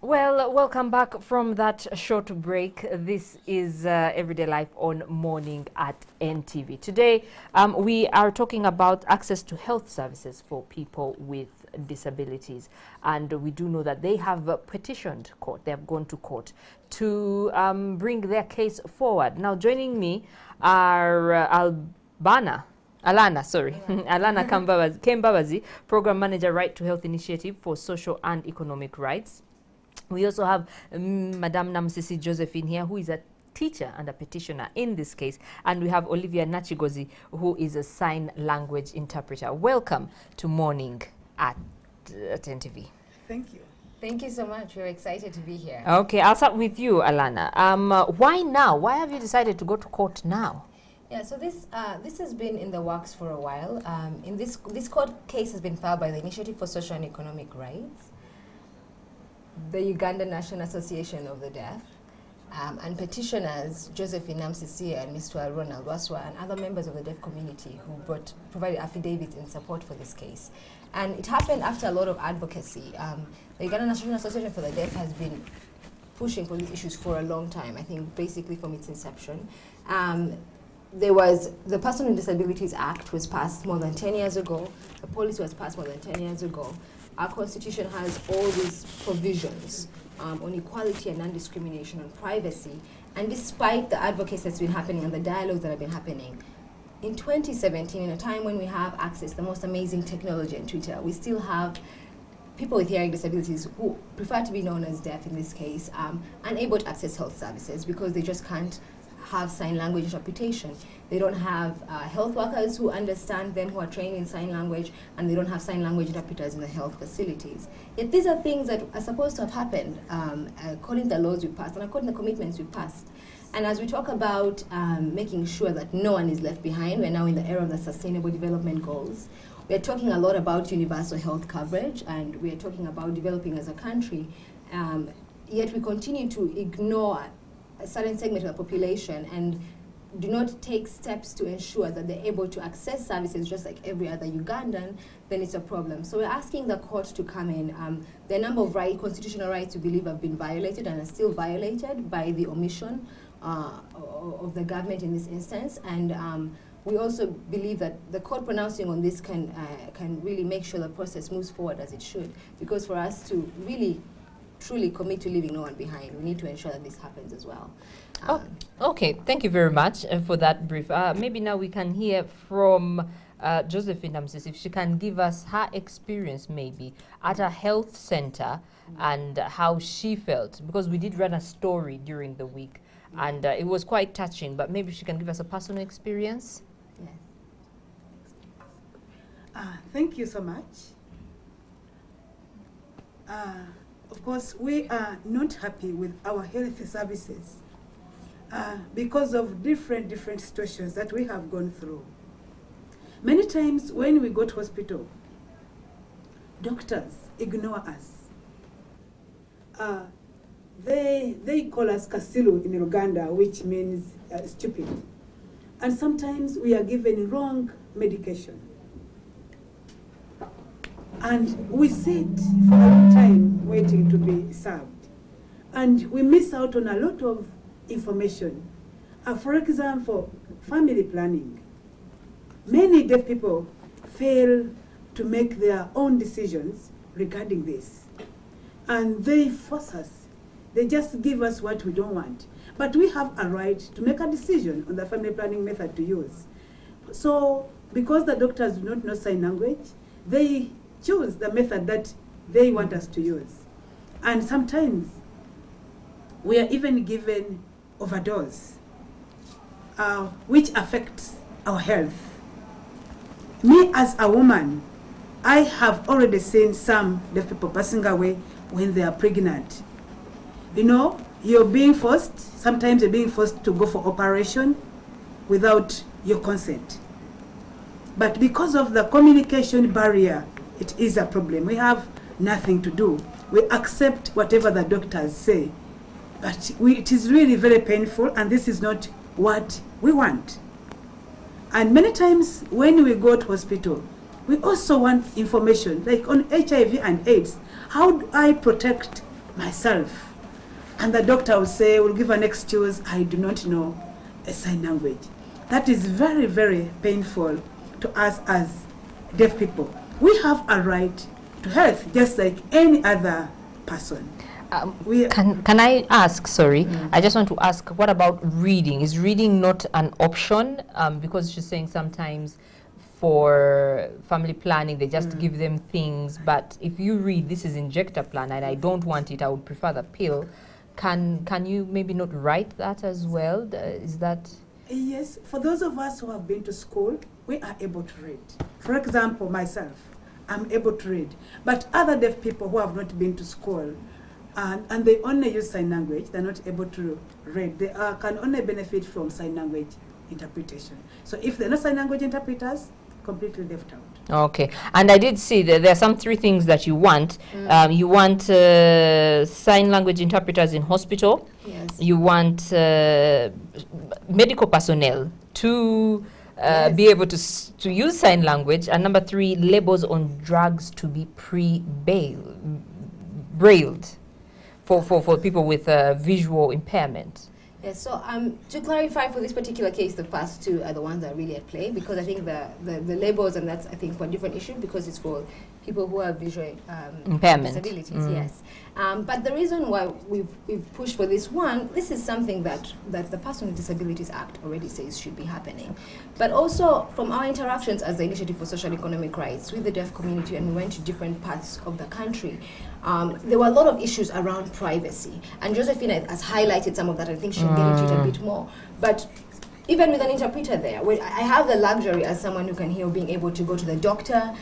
Well, welcome back from that short break. This is Everyday Life on Morning at NTV. Today, we are talking about access to health services for people with disabilities. And we do know that they have petitioned court, they have gone to court to bring their case forward. Now, joining me are Alana Kembabazi, Program Manager, Right to Health Initiative for Social and Economic Rights. We also have Madame Namsisi Josephine here, who is a teacher and a petitioner in this case. And we have Olivia Nachigozi, who is a sign language interpreter. Welcome to Morning at NTV. Thank you. Thank you so much. We're excited to be here. Okay, I'll start with you, Alana. Why now? Why have you decided to go to court now? Yeah, so this has been in the works for a while. In this court case has been filed by the Initiative for Social and Economic Rights, the Uganda National Association of the Deaf, and petitioners Josephine Namsisi and Mr. Ronald Waswa and other members of the deaf community who provided affidavits in support for this case. And it happened after a lot of advocacy. The Uganda National Association for the Deaf has been pushing for these issues for a long time, I think basically from its inception. There was the Person with Disabilities Act was passed more than 10 years ago. The policy was passed more than 10 years ago. Our constitution has all these provisions on equality and non-discrimination, on privacy. And despite the advocacy that's been happening and the dialogues that have been happening, in 2017, in a time when we have access to the most amazing technology and Twitter, we still have people with hearing disabilities who prefer to be known as deaf in this case, unable to access health services because they just can't have sign language interpretation. They don't have health workers who understand them, who are trained in sign language, and they don't have sign language interpreters in the health facilities. Yet these are things that are supposed to have happened according to the laws we passed and according to the commitments we passed. And as we talk about making sure that no one is left behind, we're now in the era of the Sustainable Development Goals. We're talking a lot about universal health coverage, and we're talking about developing as a country, yet we continue to ignore a certain segment of the population and do not take steps to ensure that they're able to access services just like every other Ugandan, then it's a problem. So we're asking the court to come in. There are a number of constitutional rights we believe have been violated and are still violated by the omission of the government in this instance. And we also believe that the court pronouncing on this can really make sure the process moves forward as it should. Because for us to really truly commit to leaving no one behind, we need to ensure that this happens as well. Okay, thank you very much for that brief. Maybe now we can hear from Josephine Namsisi, if she can give us her experience maybe at a health center and how she felt, because we did run a story during the week and it was quite touching, but maybe she can give us a personal experience. Yes. Thank you so much. Of course, we are not happy with our health services because of different situations that we have gone through. Many times when we go to hospital, doctors ignore us. They call us kasilu in Uganda, which means stupid. And sometimes we are given wrong medication. And we sit for a long time waiting to be served. And we miss out on a lot of information. For example, family planning. Many deaf people fail to make their own decisions regarding this. And they force us. They just give us what we don't want. But we have a right to make a decision on the family planning method to use. So, because the doctors do not know sign language, they choose the method that they want us to use. And sometimes we are even given overdose, which affects our health. Me as a woman, I have already seen some deaf people passing away when they are pregnant. You know, sometimes you're being forced to go for operation without your consent. But because of the communication barrier, it is a problem. We have nothing to do. We accept whatever the doctors say. But it is really very painful, and this is not what we want. And many times when we go to hospital, we also want information, like on HIV and AIDS. How do I protect myself. And the doctor will say, will give an excuse, I do not know a sign language. That is very, very painful to us as deaf people. We have a right to health just like any other person. Can I ask, sorry, I just want to ask, what about reading? Is reading not an option? Because she's saying sometimes for family planning, they just give them things, but if you read, this is injector plan and I don't want it, I would prefer the pill. Can you maybe not write that as well? Is that? Yes, for those of us who have been to school, we are able to read. For example, myself, I'm able to read. But other deaf people who have not been to school, and they only use sign language, they're not able to read. They can only benefit from sign language interpretation. So if they're not sign language interpreters, completely left out. Okay, and I did see that there are some 3 things that you want. You want sign language interpreters in hospital. Yes. You want medical personnel to be able to use sign language. And number 3, labels on drugs to be brailled for people with visual impairment. Yes, so to clarify for this particular case, the first 2 are the ones that are really at play, because I think the labels, and that's, I think, for a different issue, because it's for people who have visual impairment disabilities, yes. But the reason why we've pushed for this one, this is something that the Person with Disabilities Act already says should be happening. But also from our interactions as the Initiative for Social and Economic Rights with the deaf community, and we went to different parts of the country, there were a lot of issues around privacy. And Josephine has highlighted some of that. I think she'll get into it a bit more. But even with an interpreter there, I have the luxury as someone who can hear being able to go to the doctor,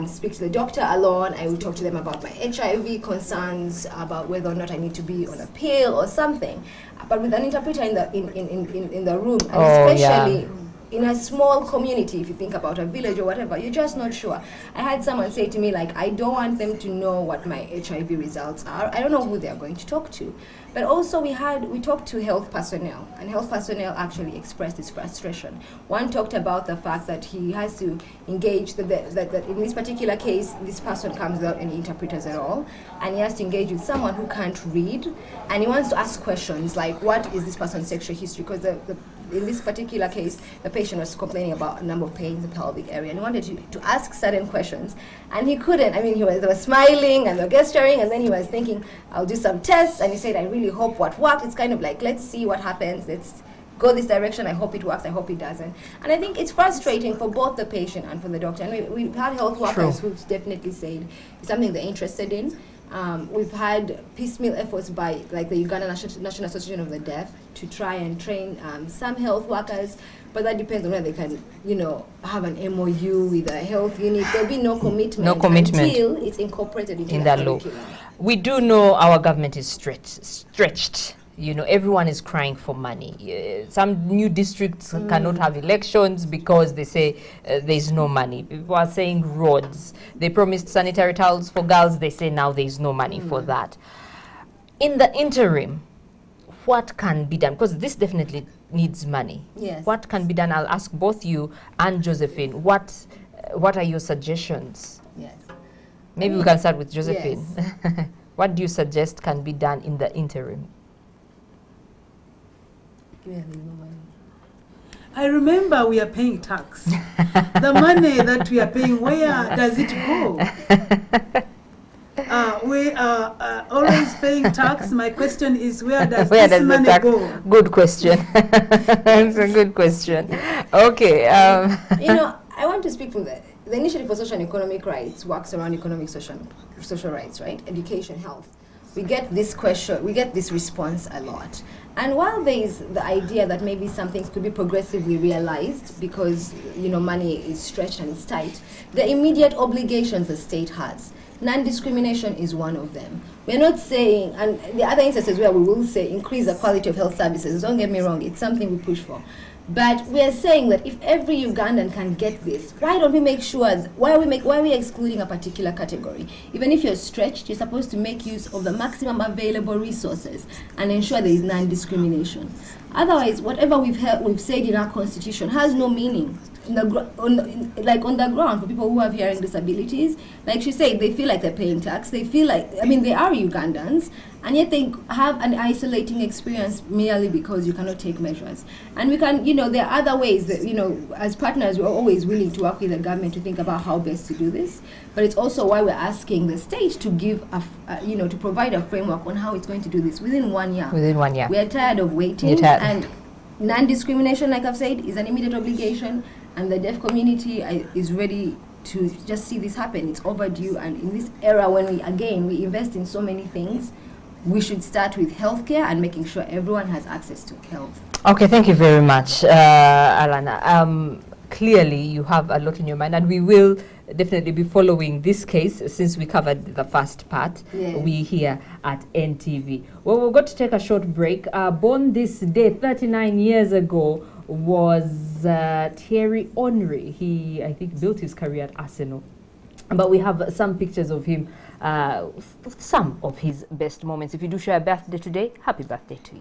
speak to the doctor alone. I will talk to them about my HIV concerns, about whether or not I need to be on a pill or something. But with an interpreter in the room, and especially in a small community, if you think about a village or whatever, you're just not sure. I had someone say to me, like, I don't want them to know what my HIV results are. I don't know who they're going to talk to. But also we talked to health personnel, and health personnel actually expressed his frustration. One talked about the fact that he has to engage, that in this particular case, this person comes without any interpreters at all, and he has to engage with someone who can't read, and he wants to ask questions like, what is this person's sexual history? Because in this particular case, the patient was complaining about a number of pains in the pelvic area, and he wanted to ask certain questions, and he couldn't. I mean, they were smiling and they were gesturing, and then he was thinking, I'll do some tests, and he said, I really hope what worked. It's kind of like, let's see what happens. Let's go this direction. I hope it works. I hope it doesn't. And I think it's frustrating for both the patient and for the doctor. And we've had health workers who've definitely said it's something they're interested in. We've had piecemeal efforts by like the Uganda National Association of the Deaf to try and train some health workers, but that depends on whether they can, have an MOU with a health unit. There'll be no commitment, until it's incorporated into the curriculum. We do know our government is stretched. Everyone is crying for money. Some new districts cannot have elections because they say there's no money. People are saying roads. They promised sanitary towels for girls. They say now there's no money for that. In the interim, what can be done? Because this definitely needs money. Yes. What can be done? I'll ask both you and Josephine. What are your suggestions? Yes. Maybe we can start with Josephine. Yes. What do you suggest can be done in the interim? I remember we are paying tax. The money that we are paying, where does it go? We are always paying tax. My question is, where does this money go? Good question. That's a good question. Okay. I want to speak from the Initiative for Social and Economic Rights works around economic social rights, right? Education, health. We get this question, we get this response a lot. And while there is the idea that maybe some things could be progressively realized because, money is stretched and it's tight, the immediate obligations the state has, non-discrimination is one of them. We're not saying, and the other instances where we will say increase the quality of health services, don't get me wrong, it's something we push for. But we are saying that if every Ugandan can get this, why don't we make sure, why are we excluding a particular category? Even if you're stretched, you're supposed to make use of the maximum available resources and ensure there is non-discrimination. Otherwise, whatever we've said in our constitution has no meaning. on the ground for people who have hearing disabilities, like she said, they feel like they're paying tax. They feel like, I mean, they are Ugandans, and yet they have an isolating experience merely because you cannot take measures. And we can, there are other ways that, as partners, we're always willing to work with the government to think about how best to do this. But it's also why we're asking the state to give, to provide a framework on how it's going to do this within 1 year. Within 1 year. We're tired of waiting. And non-discrimination, like I've said, is an immediate obligation. And the deaf community is ready to just see this happen. It's overdue, and in this era when we invest in so many things, we should start with healthcare and making sure everyone has access to health. Okay, thank you very much, Alana. Clearly, you have a lot in your mind, and we will definitely be following this case since we covered the first part. Yes. We here at NTV. Well, we're going to take a short break. Born this day 39 years ago was Thierry Henry. He, I think, built his career at Arsenal. But we have some pictures of him, some of his best moments. If you do share a birthday today, happy birthday to you.